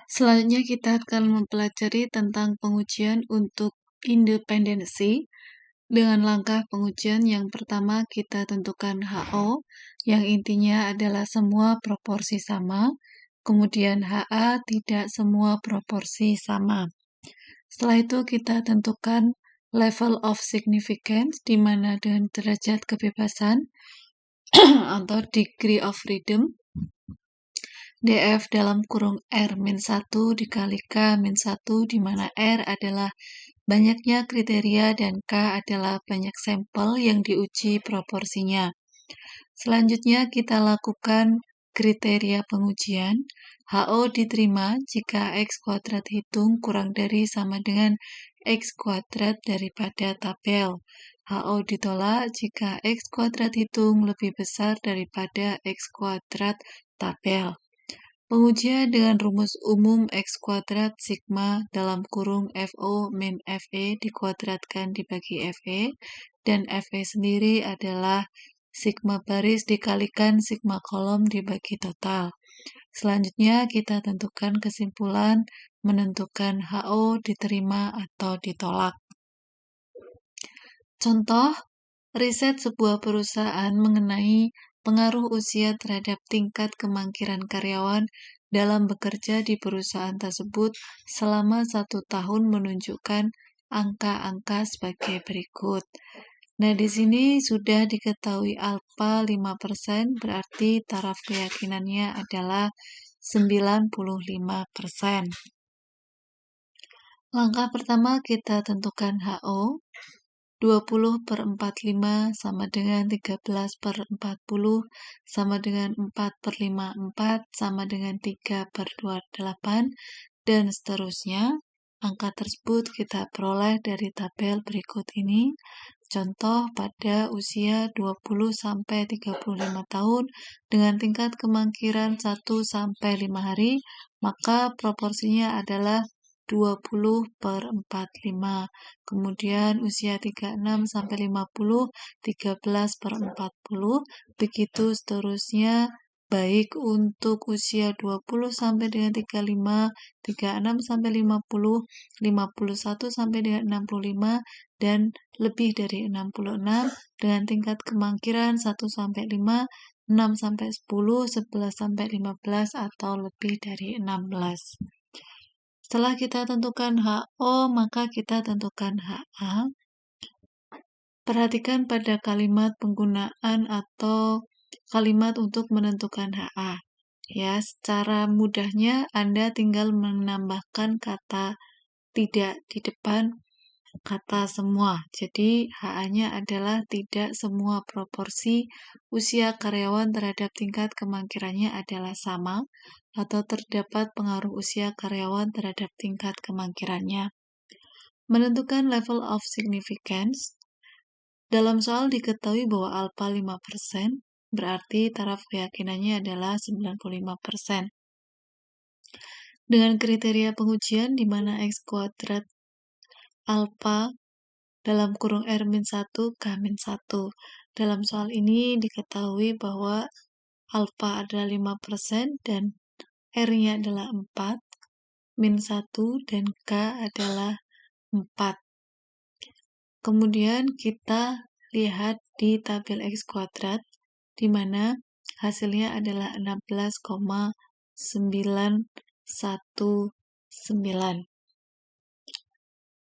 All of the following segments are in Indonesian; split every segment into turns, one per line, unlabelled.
Selanjutnya kita akan mempelajari tentang pengujian untuk independensi. Dengan langkah pengujian yang pertama kita tentukan HO, yang intinya adalah semua proporsi sama. Kemudian HA tidak semua proporsi sama. Setelah itu kita tentukan level of significance, di mana dengan derajat kebebasan atau degree of freedom, df dalam kurung R-1 dikali K-1, di mana R adalah banyaknya kriteria dan K adalah banyak sampel yang diuji proporsinya. Selanjutnya kita lakukan kriteria pengujian. HO diterima jika X kuadrat hitung kurang dari sama dengan X kuadrat daripada tabel. HO ditolak jika X kuadrat hitung lebih besar daripada X kuadrat tabel. Pengujian dengan rumus umum X kuadrat sigma dalam kurung FO min FE dikuadratkan dibagi FE, dan FE sendiri adalah sigma baris dikalikan sigma kolom dibagi total. Selanjutnya kita tentukan kesimpulan menentukan HO diterima atau ditolak. Contoh, riset sebuah perusahaan mengenai pengaruh usia terhadap tingkat kemangkiran karyawan dalam bekerja di perusahaan tersebut selama 1 tahun menunjukkan angka-angka sebagai berikut. Nah, di sini sudah diketahui alfa 5%, berarti taraf keyakinannya adalah 95%. Langkah pertama kita tentukan HO. 20/45 sama dengan 13/40 sama dengan 4/54 sama dengan 3/28 dan seterusnya. Angka tersebut kita peroleh dari tabel berikut ini. Contoh, pada usia 20-35 tahun dengan tingkat kemangkiran 1-5 hari, maka proporsinya adalah 20/45. Kemudian usia 36-50, 13/40. Begitu seterusnya, baik untuk usia 20 sampai dengan 35, 36 sampai 50, 51 sampai dengan 65, dan lebih dari 66 dengan tingkat kemangkiran 1 sampai 5, 6 sampai 10, 11 sampai 15 atau lebih dari 16. Setelah kita tentukan HO, maka kita tentukan HA. Perhatikan pada kalimat penggunaan atau kalimat untuk menentukan HA. Ya, secara mudahnya Anda tinggal menambahkan kata tidak di depan kata semua. Jadi, HA-nya adalah tidak semua proporsi usia karyawan terhadap tingkat kemangkirannya adalah sama, atau terdapat pengaruh usia karyawan terhadap tingkat kemangkirannya. Menentukan level of significance. Dalam soal diketahui bahwa alfa 5%, berarti taraf keyakinannya adalah 95%. Dengan kriteria pengujian di mana X kuadrat alfa dalam kurung R-1, K-1. Dalam soal ini diketahui bahwa alfa adalah 5% dan R-nya adalah 4, min 1, dan K adalah 4. Kemudian kita lihat di tabel X kuadrat, di mana hasilnya adalah 16,919.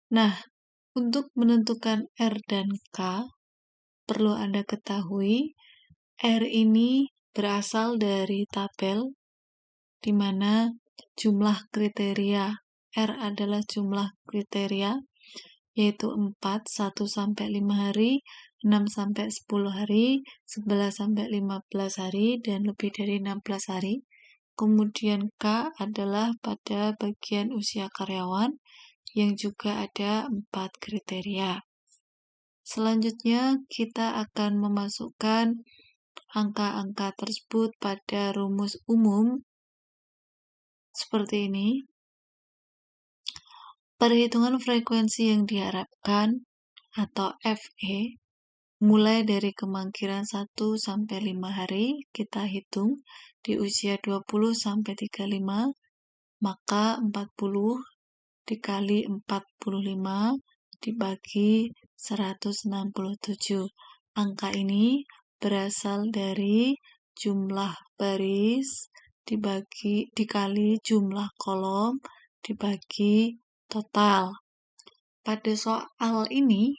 Nah, untuk menentukan R dan K, perlu Anda ketahui, R ini berasal dari tabel, di mana jumlah kriteria R adalah jumlah kriteria, yaitu 4, 1-5 hari, 6-10 hari, 11-15 hari, dan lebih dari 16 hari. Kemudian K adalah pada bagian usia karyawan, yang juga ada 4 kriteria. Selanjutnya, kita akan memasukkan angka-angka tersebut pada rumus umum seperti ini. Perhitungan frekuensi yang diharapkan atau FE Mulai dari kemungkinan 1 sampai 5 hari, kita hitung di usia 20 sampai 35, maka 40 dikali 45 dibagi 167. Angka ini berasal dari jumlah baris dikali jumlah kolom dibagi total. Pada soal ini,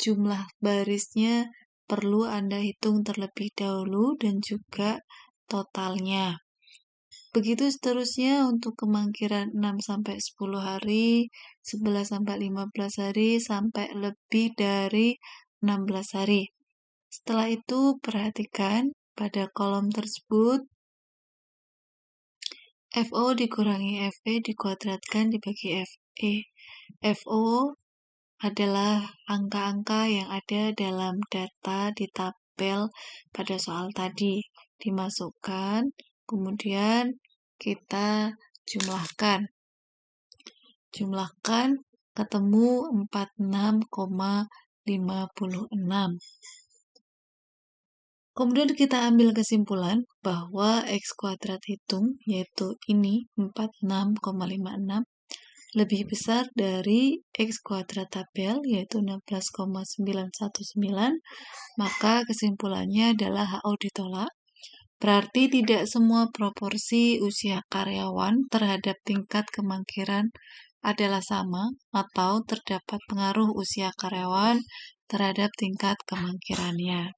jumlah barisnya perlu Anda hitung terlebih dahulu dan juga totalnya. Begitu seterusnya untuk kemungkinan 6 sampai 10 hari, 11 sampai 15 hari, sampai lebih dari 16 hari. Setelah itu, perhatikan pada kolom tersebut, FO dikurangi FE dikuadratkan dibagi FE. FO adalah angka-angka yang ada dalam data di tabel pada soal tadi. Dimasukkan, kemudian kita jumlahkan. Jumlahkan ketemu 46,56. Kemudian kita ambil kesimpulan bahwa X kuadrat hitung, yaitu ini 46,56, lebih besar dari X kuadrat tabel, yaitu 16,919, maka kesimpulannya adalah HO ditolak. Berarti tidak semua proporsi usia karyawan terhadap tingkat kemangkiran adalah sama, atau terdapat pengaruh usia karyawan terhadap tingkat kemangkirannya.